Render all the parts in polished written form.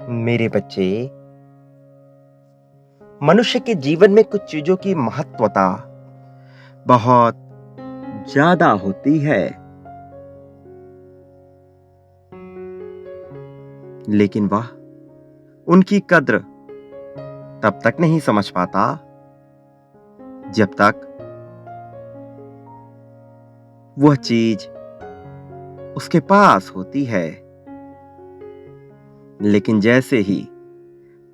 मेरे बच्चे, मनुष्य के जीवन में कुछ चीजों की महत्वता बहुत ज्यादा होती है, लेकिन वह उनकी कद्र तब तक नहीं समझ पाता जब तक वह चीज उसके पास होती है। लेकिन जैसे ही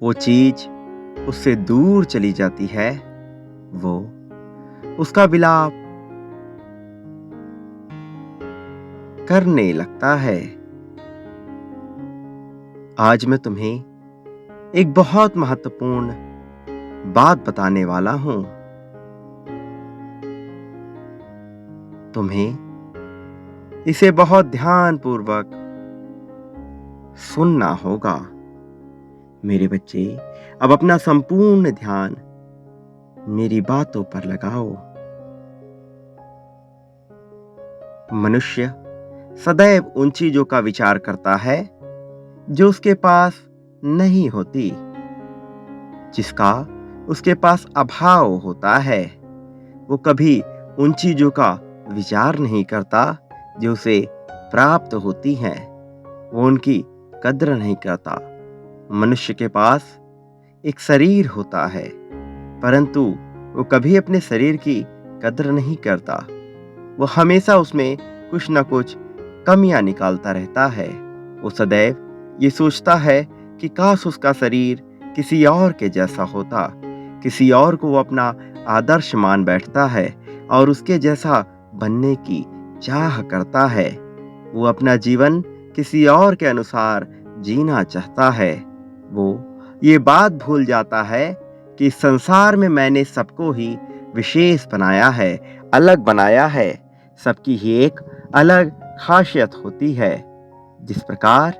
वो चीज उससे दूर चली जाती है, वो उसका विलाप करने लगता है। आज मैं तुम्हें एक बहुत महत्वपूर्ण बात बताने वाला हूं। तुम्हें इसे बहुत ध्यानपूर्वक सुनना होगा। मेरे बच्चे, अब अपना संपूर्ण ध्यान मेरी बातों पर लगाओ। मनुष्य सदैव उन चीजों का विचार करता है जो उसके पास नहीं होती, जिसका उसके पास अभाव होता है। वो कभी उन चीजों का विचार नहीं करता जो उसे प्राप्त होती हैं। वो उनकी कद्र नहीं करता। मनुष्य के पास एक शरीर होता है, परंतु वो कभी अपने शरीर की कद्र नहीं करता। वो हमेशा उसमें कुछ न कुछ कमियां निकालता रहता है। वो सदैव ये सोचता है कि काश उसका शरीर किसी और के जैसा होता। किसी और को वो अपना आदर्श मान बैठता है और उसके जैसा बनने की चाह करता है। वो अपना जीवन किसी और के अनुसार जीना चाहता है। वो ये बात भूल जाता है कि संसार में मैंने सबको ही विशेष बनाया है, अलग बनाया है। सबकी ही एक अलग खासियत होती है। जिस प्रकार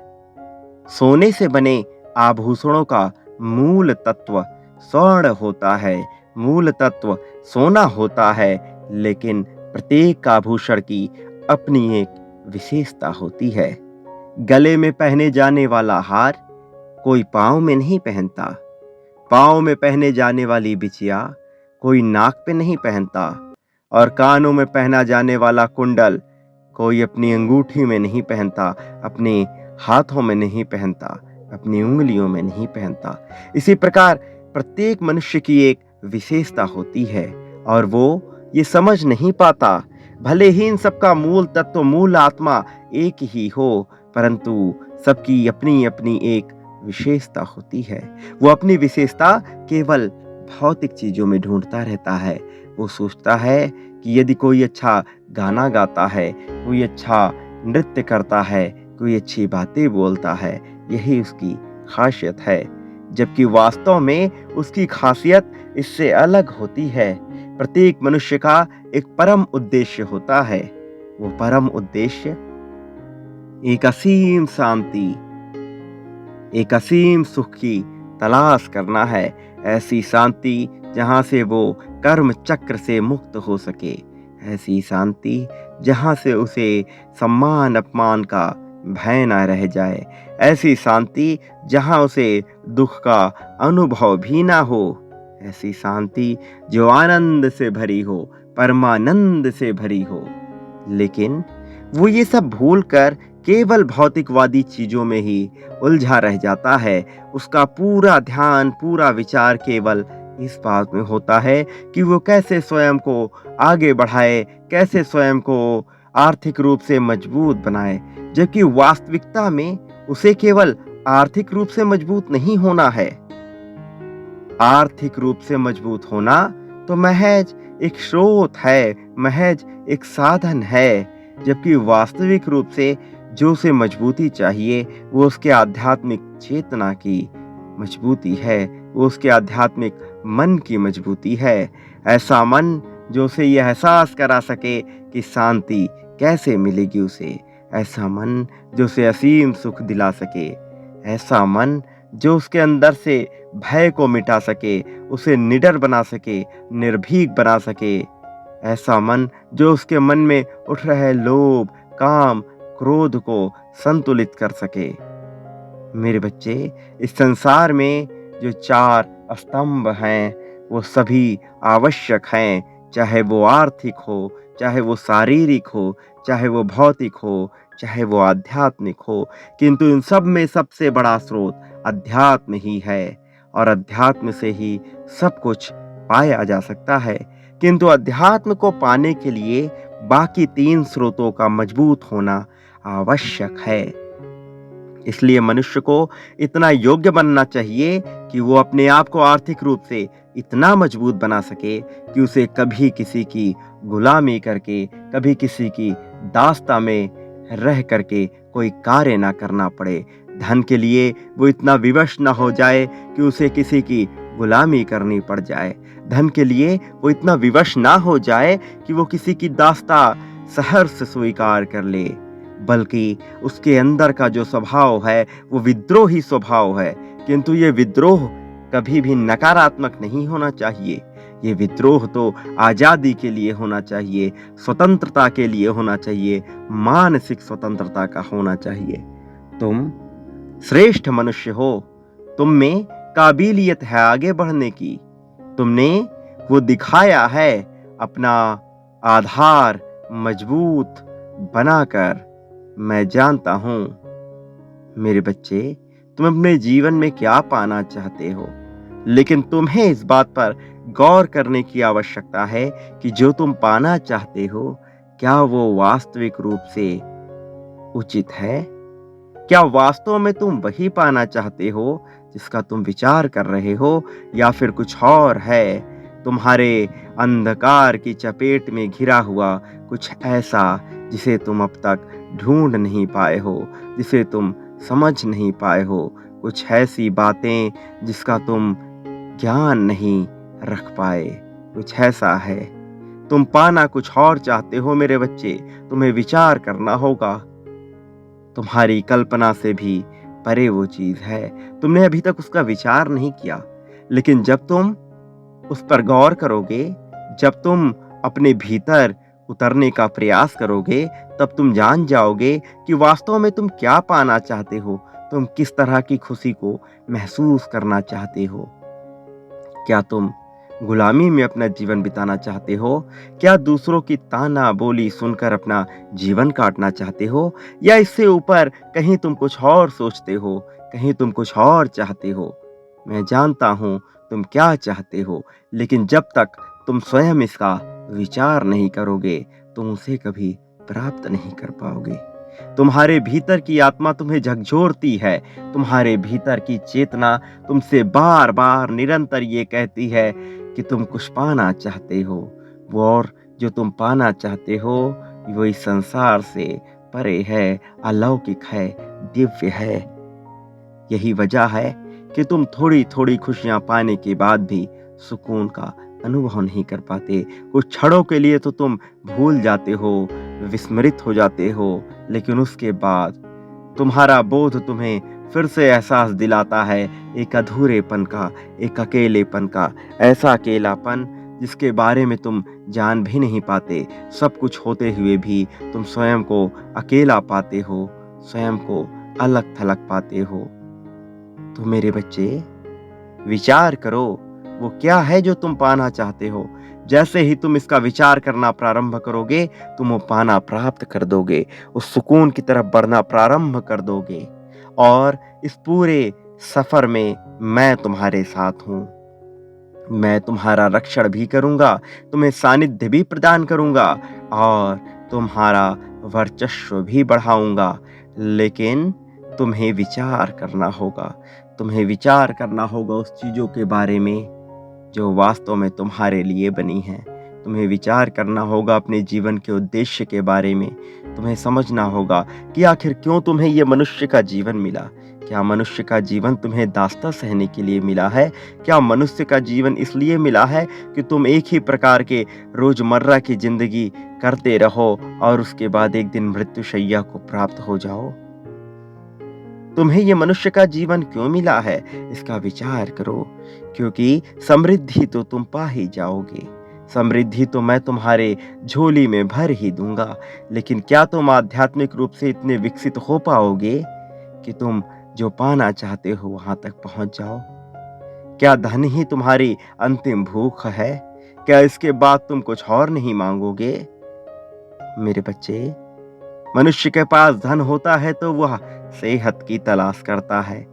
सोने से बने आभूषणों का मूल तत्व स्वर्ण होता है, मूल तत्व सोना होता है, लेकिन प्रत्येक आभूषण की अपनी एक विशेषता होती है। गले में पहने जाने वाला हार कोई पांव में नहीं पहनता। पांव में पहने जाने वाली बिछिया कोई नाक पे नहीं पहनता। और कानों में पहना जाने वाला कुंडल कोई अपनी अंगूठी में नहीं पहनता, अपने हाथों में नहीं पहनता, अपनी उंगलियों में नहीं पहनता। इसी प्रकार प्रत्येक मनुष्य की एक विशेषता होती है और वो ये समझ नहीं पाता। भले ही इन सबका मूल तत्व, मूल आत्मा एक ही हो, परंतु सबकी अपनी अपनी एक विशेषता होती है। वो अपनी विशेषता केवल भौतिक चीजों में ढूंढता रहता है। वो सोचता है कि यदि कोई अच्छा गाना गाता है, कोई अच्छा नृत्य करता है, कोई अच्छी बातें बोलता है, यही उसकी खासियत है। जबकि वास्तव में उसकी खासियत इससे अलग होती है। प्रत्येक मनुष्य का एक परम उद्देश्य होता है। वो परम उद्देश्य एक असीम शांति, एक असीम सुख की तलाश करना है। ऐसी शांति जहां से वो कर्म चक्र से मुक्त हो सके। ऐसी शांति जहां से उसे सम्मान अपमान का भय न रह जाए। ऐसी शांति जहां उसे दुख का अनुभव भी ना हो। ऐसी शांति जो आनंद से भरी हो, परमानंद से भरी हो। लेकिन वो ये सब भूलकर केवल भौतिकवादी चीजों में ही उलझा रह जाता है। उसका पूरा ध्यान, पूरा विचार केवल इस बात में होता है कि वो कैसे स्वयं को आगे बढ़ाए, कैसे स्वयं को आर्थिक रूप से मजबूत बनाए। जबकि वास्तविकता में उसे केवल आर्थिक रूप से मजबूत नहीं होना है। आर्थिक रूप से मजबूत होना तो महज एक स्रोत है, महज एक साधन है। जबकि वास्तविक रूप से जो उसे मजबूती चाहिए वो उसके आध्यात्मिक चेतना की मजबूती है, वो उसके आध्यात्मिक मन की मजबूती है। ऐसा मन जो उसे यह एहसास करा सके कि शांति कैसे मिलेगी उसे। ऐसा मन जो उसे असीम सुख दिला सके। ऐसा मन जो उसके अंदर से भय को मिटा सके, उसे निडर बना सके, निर्भीक बना सके। ऐसा मन जो उसके मन में उठ रहे लोभ, काम, क्रोध को संतुलित कर सके। मेरे बच्चे, इस संसार में जो 4 स्तंभ हैं, वो सभी आवश्यक हैं, चाहे वो आर्थिक हो, चाहे वो शारीरिक हो, चाहे वो भौतिक हो, चाहे वो आध्यात्मिक हो, किंतु इन सब में सबसे बड़ा स्रोत अध्यात्म ही है और अध्यात्म से ही सब कुछ पाया जा सकता है। किंतु अध्यात्म को पाने के लिए बाकी 3 स्रोतों का मजबूत होना आवश्यक है। इसलिए मनुष्य को इतना योग्य बनना चाहिए कि वो अपने आप को आर्थिक रूप से इतना मजबूत बना सके कि उसे कभी किसी की गुलामी करके, कभी किसी की दास्ता में रह करके कोई कार्य ना करना पड़े। धन के लिए वो इतना विवश ना हो जाए कि उसे किसी की गुलामी करनी पड़ जाए। धन के लिए वो इतना विवश ना हो जाए कि वो किसी की दास्ता सहर्ष स्वीकार कर ले, बल्कि उसके अंदर का जो स्वभाव है वो विद्रोही स्वभाव है। किंतु ये विद्रोह कभी भी नकारात्मक नहीं होना चाहिए। ये विद्रोह तो आजादी के लिए होना चाहिए, स्वतंत्रता के लिए होना चाहिए, मानसिक स्वतंत्रता का होना चाहिए। तुम श्रेष्ठ मनुष्य हो, तुम में काबिलियत है आगे बढ़ने की। तुमने वो दिखाया है अपना आधार मजबूत बनाकर। मैं जानता हूं मेरे बच्चे, तुम अपने जीवन में क्या पाना चाहते हो, लेकिन तुम्हें इस बात पर गौर करने की आवश्यकता है कि जो तुम पाना चाहते हो, क्या वो वास्तविक रूप से उचित है? क्या वास्तव में तुम वही पाना चाहते हो जिसका तुम विचार कर रहे हो, या फिर कुछ और है तुम्हारे अंधकार की चपेट में घिरा हुआ कुछ ऐसा जिसे तुम अब तक ढूंढ नहीं पाए हो, जिसे तुम समझ नहीं पाए हो, कुछ ऐसी बातें जिसका तुम ज्ञान नहीं रख पाए, कुछ ऐसा है। तुम पाना कुछ और चाहते हो मेरे बच्चे, तुम्हें विचार करना होगा। तुम्हारी कल्पना से भी परे वो चीज है, तुमने अभी तक उसका विचार नहीं किया, लेकिन जब तुम उस पर गौर करोगे, जब तुम अपने भीतर उतरने का प्रयास करोगे, तब तुम जान जाओगे कि वास्तव में तुम क्या पाना चाहते हो, तुम किस तरह की खुशी को महसूस करना चाहते हो। क्या तुम गुलामी में अपना जीवन बिताना चाहते हो? क्या दूसरों की ताना बोली सुनकर अपना जीवन काटना चाहते हो? या इससे ऊपर कहीं तुम कुछ और सोचते हो, कहीं तुम कुछ और चाहते हो? मैं जानता हूं तुम क्या चाहते हो, लेकिन जब तक तुम स्वयं इसका विचार नहीं करोगे, तुम उसे कभी प्राप्त नहीं कर पाओगे। तुम्हारे भीतर की आत्मा तुम्हें झकझोरती है, तुम्हारे भीतर की चेतना तुमसे बार बार निरंतर ये कहती है कि तुम कुछ पाना चाहते हो। वो और जो तुम पाना चाहते हो वो इस संसार से परे है, अलौकिक है, दिव्य है। यही वजह है कि तुम थोड़ी थोड़ी खुशियां पाने के बाद भी सुकून का अनुभव नहीं कर पाते। कुछ क्षणों के लिए तो तुम भूल जाते हो, विस्मृत हो जाते हो, लेकिन उसके बाद तुम्हारा बोध तुम्हें फिर से एहसास दिलाता है एक अधूरेपन का, एक अकेलेपन का, ऐसा अकेलापन जिसके बारे में तुम जान भी नहीं पाते। सब कुछ होते हुए भी तुम स्वयं को अकेला पाते हो, स्वयं को अलग थलग पाते हो। तो मेरे बच्चे, विचार करो वो क्या है जो तुम पाना चाहते हो। जैसे ही तुम इसका विचार करना प्रारंभ करोगे, तुम वो पाना प्राप्त कर दोगे, उस सुकून की तरफ बढ़ना प्रारंभ कर दोगे। और इस पूरे सफर में मैं तुम्हारे साथ हूं। मैं तुम्हारा रक्षण भी करूंगा, तुम्हें सानिध्य भी प्रदान करूंगा और तुम्हारा वर्चस्व भी बढ़ाऊंगा। लेकिन तुम्हें विचार करना होगा, तुम्हें विचार करना होगा उस चीजों के बारे में जो वास्तव में तुम्हारे लिए बनी हैं। तुम्हें विचार करना होगा अपने जीवन के उद्देश्य के बारे में। तुम्हें समझना होगा कि आखिर क्यों तुम्हें ये मनुष्य का जीवन मिला। क्या मनुष्य का जीवन तुम्हें दास्ता सहने के लिए मिला है? क्या मनुष्य का जीवन इसलिए मिला है कि तुम एक ही प्रकार के रोजमर्रा की जिंदगी करते रहो और उसके बाद एक दिन मृत्युशैया को प्राप्त हो जाओ? तुम्हें ये मनुष्य का जीवन क्यों मिला है, इसका विचार करो, क्योंकि समृद्धि तो तुम पा ही जाओगे। समृद्धि तो मैं तुम्हारे झोली में भर ही दूंगा, लेकिन क्या तुम आध्यात्मिक रूप से इतने विकसित हो पाओगे कि तुम जो पाना चाहते हो वहां तक पहुंच जाओ। क्या धन ही तुम्हारी अंतिम भूख है? क्या इसके बाद तुम कुछ और नहीं मांगोगे? मेरे बच्चे, मनुष्य के पास धन होता है तो वह सेहत की तलाश करता है,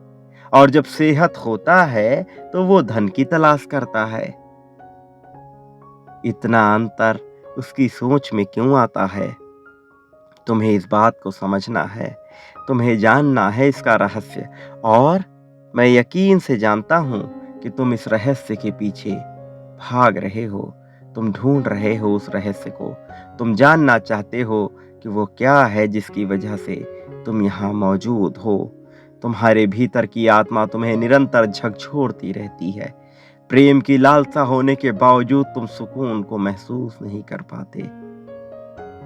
और जब सेहत होता है तो वो धन की तलाश करता है। इतना अंतर उसकी सोच में क्यों आता है? तुम्हें इस बात को समझना है, तुम्हें जानना है इसका रहस्य। और मैं यकीन से जानता हूं कि तुम इस रहस्य के पीछे भाग रहे हो। तुम ढूंढ रहे हो उस रहस्य को। तुम जानना चाहते हो कि वो क्या है जिसकी वजह से तुम यहाँ मौजूद हो। तुम्हारे भीतर की आत्मा तुम्हें निरंतर झकझोरती रहती है। प्रेम की लालसा होने के बावजूद तुम सुकून को महसूस नहीं कर पाते।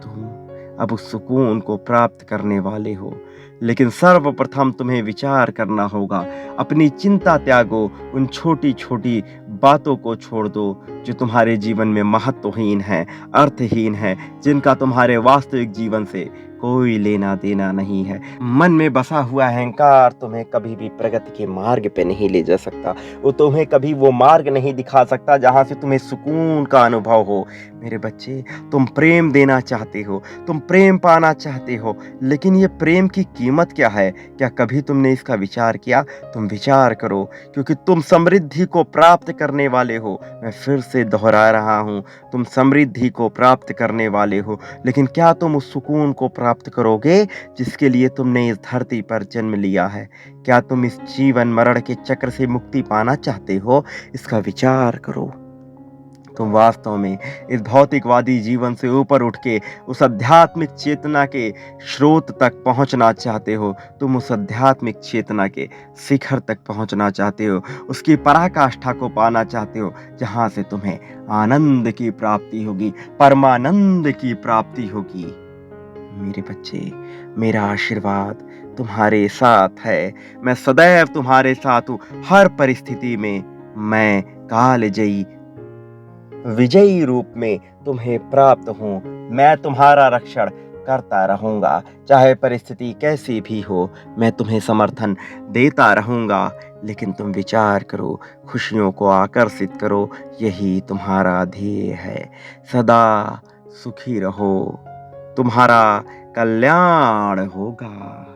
तुम अब उस सुकून को प्राप्त करने वाले हो, लेकिन सर्वप्रथम तुम्हें विचार करना होगा। अपनी चिंता त्यागो, उन छोटी छोटी बातों को छोड़ दो जो तुम्हारे जीवन में महत्वहीन है, अर्थहीन है, जिनका तुम्हारे वास्तविक जीवन से कोई लेना देना नहीं है। मन में बसा हुआ अहंकार तुम्हें कभी भी प्रगति के मार्ग पे नहीं ले जा सकता। वो तुम्हें कभी वो मार्ग नहीं दिखा सकता जहां से तुम्हें सुकून का अनुभव हो। मेरे बच्चे, तुम प्रेम देना चाहते हो, तुम प्रेम पाना चाहते हो, लेकिन ये प्रेम की कीमत क्या है? क्या कभी तुमने इसका विचार किया? तुम विचार करो, क्योंकि तुम समृद्धि को प्राप्त करने वाले हो। मैं फिर से दोहरा रहा हूं, तुम समृद्धि को प्राप्त करने वाले हो, लेकिन क्या तुम उस सुकून को प्राप्त करोगे जिसके लिए तुमने इस धरती पर जन्म लिया है? क्या तुम इस जीवन मरण के चक्र से मुक्ति पाना चाहते हो? इसका विचार करो। तुम वास्तव में इस भौतिकवादी जीवन से ऊपर उठ के उस आध्यात्मिक चेतना के स्रोत तक पहुंचना चाहते हो। तुम उस आध्यात्मिक चेतना के शिखर तक पहुंचना चाहते हो, उसकी पराकाष्ठा को पाना चाहते हो, जहां से तुम्हें आनंद की प्राप्ति होगी, परमानंद की प्राप्ति होगी। मेरे बच्चे, मेरा आशीर्वाद तुम्हारे साथ है। मैं सदैव तुम्हारे साथ हूँ। हर परिस्थिति में मैं कालजयी विजयी रूप में तुम्हें प्राप्त हूँ। मैं तुम्हारा रक्षण करता रहूंगा, चाहे परिस्थिति कैसी भी हो। मैं तुम्हें समर्थन देता रहूंगा, लेकिन तुम विचार करो, खुशियों को आकर्षित करो। यही तुम्हारा ध्येय है। सदा सुखी रहो, तुम्हारा कल्याण होगा।